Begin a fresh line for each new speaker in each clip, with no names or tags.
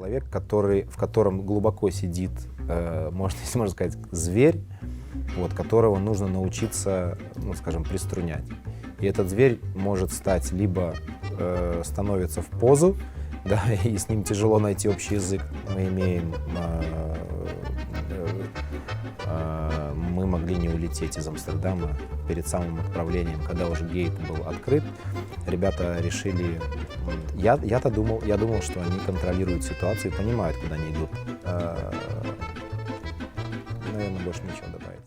Человек, в котором глубоко сидит, если можно сказать, зверь, которого нужно научиться, скажем, приструнять. И этот зверь может стать либо становится в позу, да, и с ним тяжело найти общий язык. Мы могли не улететь из Амстердама перед самым отправлением, когда уже гейт был открыт. Ребята решили, я думал, что они контролируют ситуацию и понимают, куда они идут. Наверное, больше ничего добавить.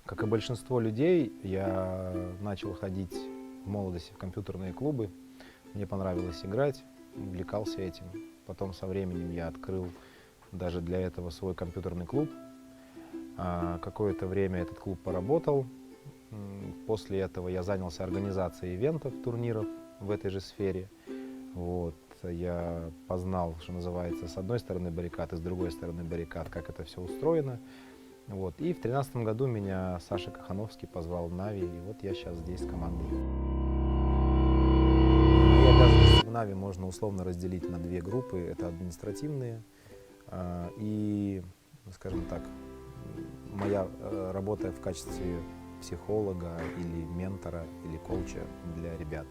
Как и большинство людей, я начал ходить в молодости в компьютерные клубы. Мне понравилось играть, увлекался этим. Потом со временем я открыл даже для этого свой компьютерный клуб. Какое-то время этот клуб поработал. После этого я занялся организацией ивентов, турниров в этой же сфере. Я познал, что называется, с одной стороны баррикад и с другой стороны баррикад, как это все устроено. И в 2013 году меня Саша Кахановский позвал в Нави, и я сейчас здесь с командой. Мои обязанности в Нави можно условно разделить на две группы. Это административные и, скажем так, моя работа в качестве психолога или ментора или коуча для ребят.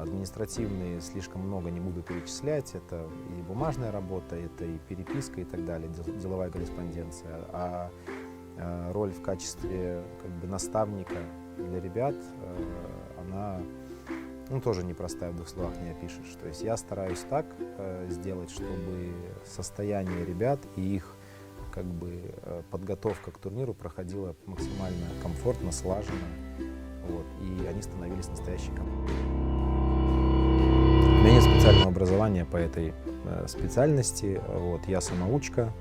Административные слишком много не буду перечислять, это и бумажная работа, это и переписка и так далее, деловая корреспонденция. А роль в качестве наставника для ребят, она тоже непростая, в двух словах не опишешь. То есть я стараюсь так сделать, чтобы состояние ребят и их подготовка к турниру проходила максимально комфортно, слаженно, и они становились настоящей командой. У меня нет специального образования по этой специальности. Я самоучка,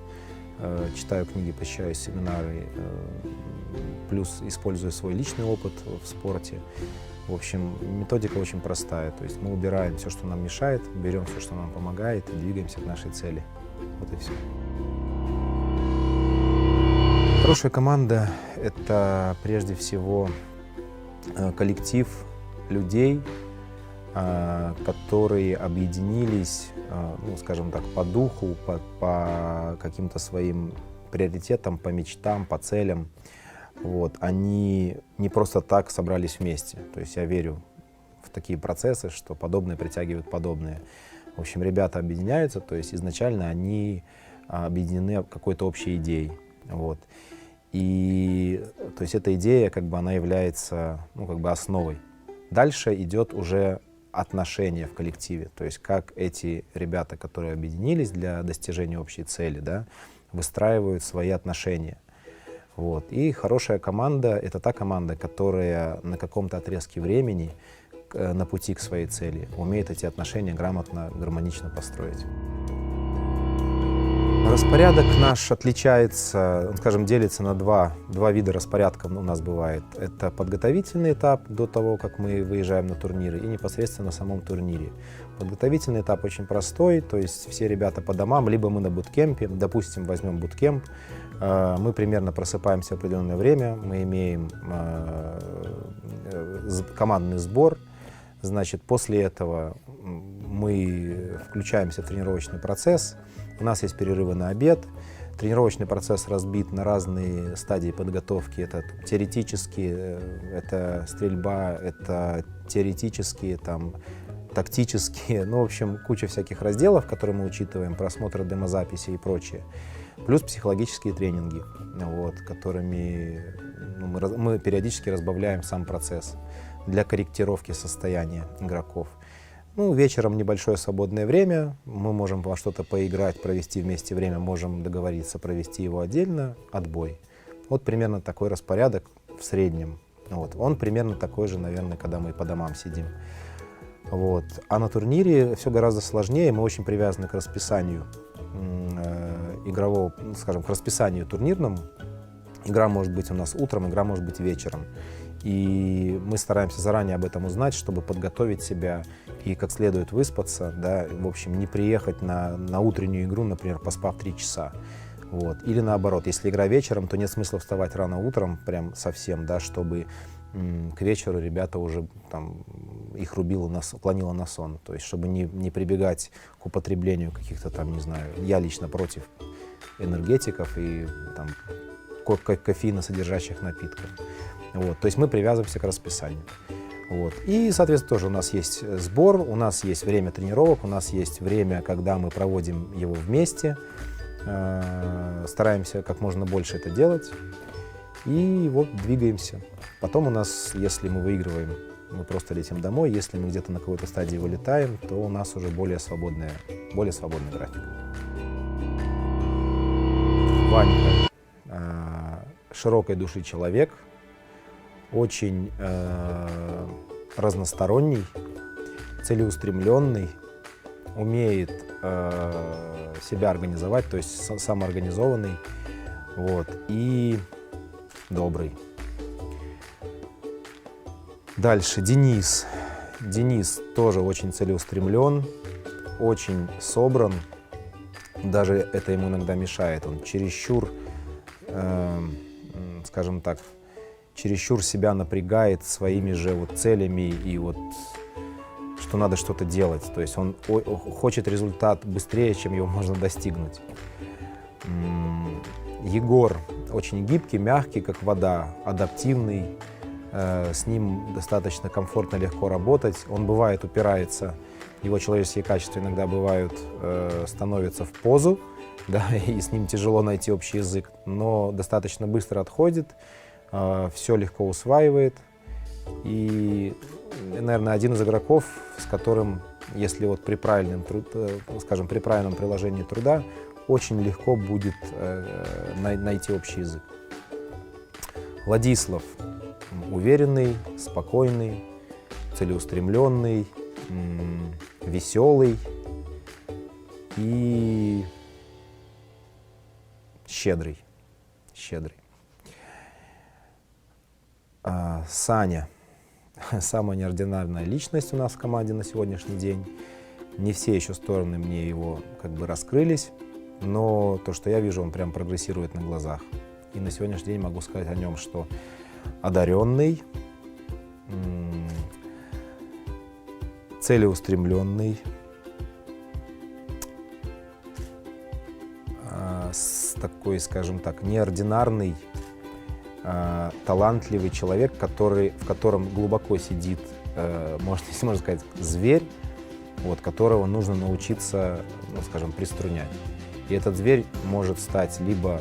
читаю книги, посещаю семинары, плюс использую свой личный опыт в спорте. В общем, методика очень простая. То есть мы убираем все, что нам мешает, берем все, что нам помогает, и двигаемся к нашей цели. Вот и все. Хорошая команда – это прежде всего коллектив людей, которые объединились, скажем так, по духу, по каким-то своим приоритетам, по мечтам, по целям. Они не просто так собрались вместе. То есть я верю в такие процессы, что подобное притягивает подобное. В общем, ребята объединяются, то есть изначально они объединены какой-то общей идеей. И то есть эта идея, она является основой. Дальше идет уже отношения в коллективе, то есть как эти ребята, которые объединились для достижения общей цели, выстраивают свои отношения. И хорошая команда — это та команда, которая на каком-то отрезке времени на пути к своей цели умеет эти отношения грамотно, гармонично построить. Распорядок наш отличается, делится на два вида распорядка у нас бывает. Это подготовительный этап до того, как мы выезжаем на турниры, и непосредственно на самом турнире. Подготовительный этап очень простой, то есть все ребята по домам, либо мы на буткемпе, допустим, возьмем буткемп, мы примерно просыпаемся в определенное время, мы имеем командный сбор, после этого мы включаемся в тренировочный процесс. У нас есть перерывы на обед. Тренировочный процесс разбит на разные стадии подготовки. Это теоретические, это стрельба, это теоретические, тактические. В общем, куча всяких разделов, которые мы учитываем, просмотр демозаписи и прочее. Плюс психологические тренинги, вот, которыми мы периодически разбавляем сам процесс для корректировки состояния игроков. Ну, вечером небольшое свободное время, мы можем во что-то поиграть, провести вместе время, можем договориться провести его отдельно, отбой. Вот примерно такой распорядок в среднем. Вот. Он примерно такой же, наверное, когда мы по домам сидим. Вот. А на турнире все гораздо сложнее, мы очень привязаны к расписанию игрового, скажем, к расписанию турнирному. Игра может быть у нас утром, игра может быть вечером. И мы стараемся заранее об этом узнать, чтобы подготовить себя и как следует выспаться, да, в общем, не приехать на утреннюю игру, например, поспав 3 часа. Вот. Или наоборот, если игра вечером, то нет смысла вставать рано утром, прям совсем, да, чтобы к вечеру ребята уже там, их клонило на сон. То есть, чтобы не прибегать к употреблению каких-то там, не знаю, я лично против энергетиков и там, кофеиносодержащих напитков. Вот. То есть мы привязываемся к расписанию. Вот. И, соответственно, тоже у нас есть сбор, у нас есть время тренировок, у нас есть время, когда мы проводим его вместе, стараемся как можно больше это делать, и вот двигаемся. Потом у нас, если мы выигрываем, мы просто летим домой, если мы где-то на какой-то стадии вылетаем, то у нас уже более свободный график. Ванька широкой души человек, очень разносторонний, целеустремленный, умеет себя организовать, то есть самоорганизованный, вот, и добрый. Дальше Денис. Денис тоже очень целеустремлен, очень собран, даже это ему иногда мешает, он чересчур, скажем так, чересчур себя напрягает своими же вот целями и вот что надо что-то делать. То есть он хочет результат быстрее, чем его можно достигнуть. Егор очень гибкий, мягкий, как вода, адаптивный. С ним достаточно комфортно, легко работать. Он бывает упирается, его человеческие качества иногда бывают, становятся в позу, да, и с ним тяжело найти общий язык, но достаточно быстро отходит. Все легко усваивает. И, наверное, один из игроков, с которым, если вот при правильном приложении труда, очень легко будет найти общий язык. Владислав уверенный, спокойный, целеустремленный, веселый и щедрый. Саня. Самая неординарная личность у нас в команде на сегодняшний день. Не все еще стороны мне его как бы раскрылись, но то, что я вижу, он прям прогрессирует на глазах. И на сегодняшний день могу сказать о нем, что одаренный, целеустремленный, такой, скажем так, неординарный, талантливый человек, в котором глубоко сидит, можно сказать, зверь, вот, которого нужно научиться, ну, скажем, приструнять. И этот зверь может стать либо,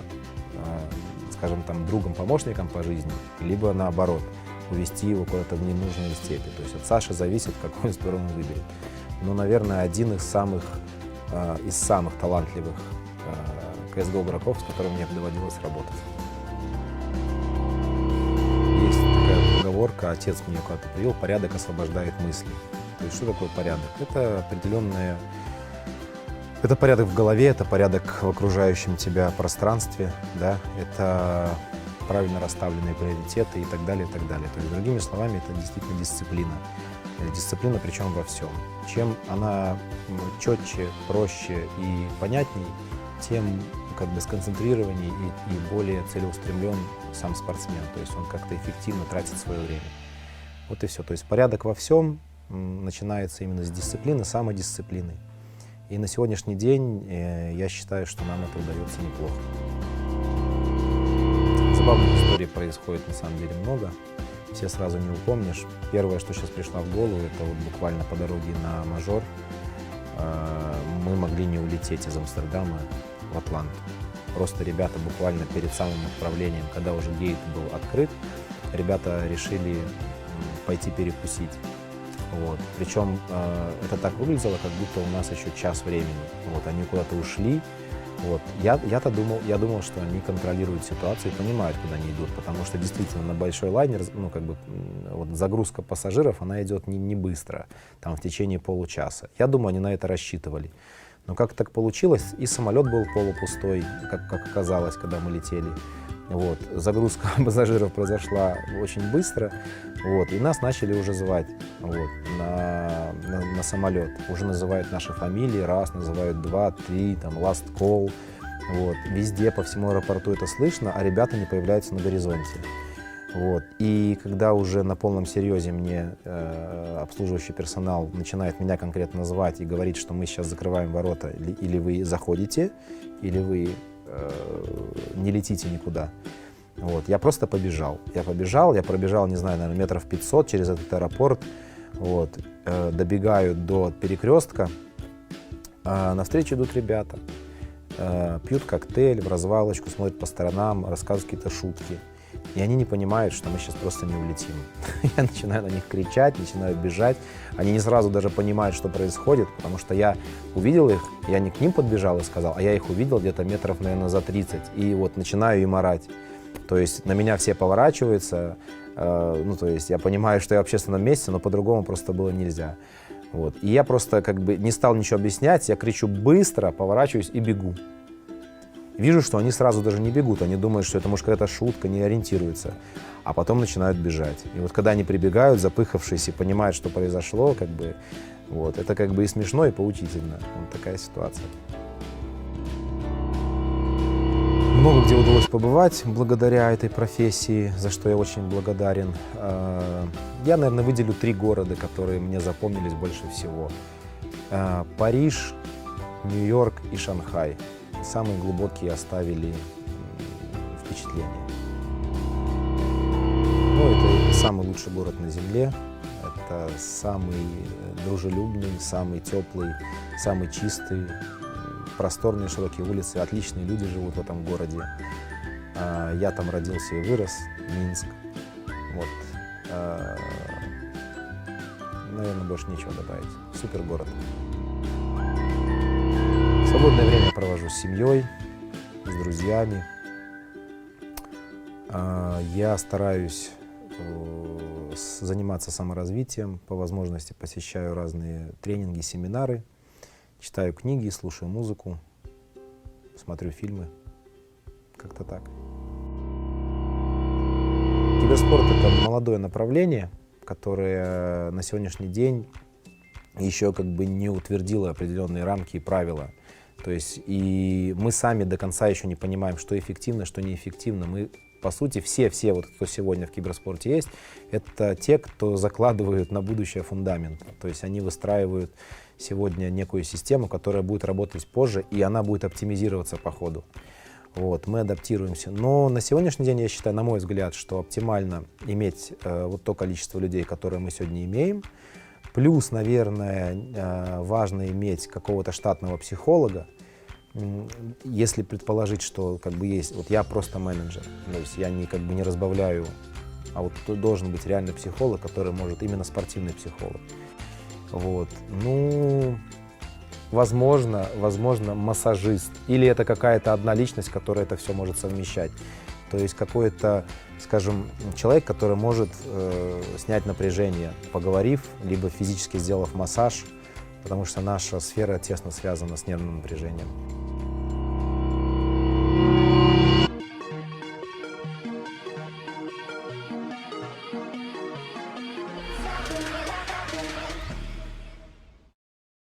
скажем, там, другом, помощником по жизни, либо наоборот, увести его куда-то в ненужные степи. То есть от Саши зависит, какую сторону выберет. Но, наверное, один из самых талантливых CSGO игроков, с которым мне доводилось работать. Поговорка, отец мне когда-то привел: порядок освобождает мысли. То есть что такое порядок? Это определенное, это порядок в голове, это порядок в окружающем тебя пространстве, да? Это правильно расставленные приоритеты и так далее, и так далее. То есть, другими словами, это действительно дисциплина. Дисциплина, причем во всем. Чем она четче, проще и понятней, тем как бы сконцентрированнее и более целеустремлен сам спортсмен. То есть он как-то эффективно тратит свое время. Вот и все. То есть порядок во всем начинается именно с дисциплины, самодисциплины. И на сегодняшний день я считаю, что нам это удается неплохо. Забавных историй происходит на самом деле много. Все сразу не упомнишь. Первое, что сейчас пришло в голову, это вот буквально по дороге на мажор мы могли не улететь из Амстердама в Атланту. Просто ребята буквально перед самым отправлением, когда уже гейт был открыт, ребята решили пойти перекусить. Вот. Причем это так выглядело, как будто у нас еще час времени. Вот, они куда-то ушли. Вот. Я думал, что они контролируют ситуацию и понимают, куда они идут, потому что действительно на большой лайнер, ну, как бы, вот, загрузка пассажиров, она идет не быстро, там, в течение получаса. Я думаю, они на это рассчитывали. Но как так получилось, и самолет был полупустой, как оказалось, когда мы летели. Вот. Загрузка пассажиров произошла очень быстро, вот, и нас начали уже звать, вот, на самолет. Уже называют наши фамилии, раз, называют два, три, там, last call. Вот. Везде, по всему аэропорту это слышно, а ребята не появляются на горизонте. Вот. И когда уже на полном серьезе мне обслуживающий персонал начинает меня конкретно звать и говорит, что мы сейчас закрываем ворота, или вы заходите, или вы не летите никуда. Вот. Я просто побежал. Я пробежал, не знаю, наверное, метров 500 через этот аэропорт. Вот. Добегаю до перекрестка. Навстречу идут ребята. Пьют коктейль в развалочку, смотрят по сторонам, рассказывают какие-то шутки. И они не понимают, что мы сейчас просто не улетим. Я начинаю на них кричать, начинаю бежать. Они не сразу даже понимают, что происходит, потому что я увидел их, я не к ним подбежал и сказал, а я их увидел где-то метров, наверное, за 30. И вот начинаю им орать. То есть на меня все поворачиваются, ну, то есть я понимаю, что я в общественном месте, но по-другому просто было нельзя. Вот. И я просто как бы не стал ничего объяснять, я кричу быстро, поворачиваюсь и бегу. Вижу, что они сразу даже не бегут, они думают, что это, может, какая-то шутка, не ориентируются, а потом начинают бежать. И вот когда они прибегают, запыхавшись, и понимают, что произошло, как бы, вот, это как бы и смешно, и поучительно. Вот такая ситуация. Много где удалось побывать благодаря этой профессии, за что я очень благодарен. Я, наверное, выделю 3 города, которые мне запомнились больше всего. Париж, Нью-Йорк и Шанхай. Самые глубокие оставили впечатления. Ну, это самый лучший город на Земле. Это самый дружелюбный, самый теплый, самый чистый. Просторные широкие улицы, отличные люди живут в этом городе. Я там родился и вырос, Минск. Вот. Наверное, больше нечего добавить. Супер город. Свободное время провожу с семьей, с друзьями. Я стараюсь заниматься саморазвитием, по возможности посещаю разные тренинги, семинары, читаю книги, слушаю музыку, смотрю фильмы. Как-то так. Киберспорт — это молодое направление, которое на сегодняшний день еще как бы не утвердило определенные рамки и правила. То есть и мы сами до конца еще не понимаем, что эффективно, что неэффективно. Мы, по сути, все вот, кто сегодня в киберспорте есть, это те, кто закладывают на будущее фундамент. То есть они выстраивают сегодня некую систему, которая будет работать позже, и она будет оптимизироваться по ходу. Вот, мы адаптируемся. Но на сегодняшний день я считаю, на мой взгляд, что оптимально иметь вот то количество людей, которое мы сегодня имеем. Плюс, наверное, важно иметь какого-то штатного психолога, если предположить, что как бы есть, вот я просто менеджер, то есть я как бы не разбавляю, а вот тут должен быть реально психолог, который может, именно спортивный психолог. Вот. Ну, возможно, массажист, или это какая-то одна личность, которая это все может совмещать. То есть какой-то, скажем, человек, который может снять напряжение, поговорив, либо физически сделав массаж, потому что наша сфера тесно связана с нервным напряжением.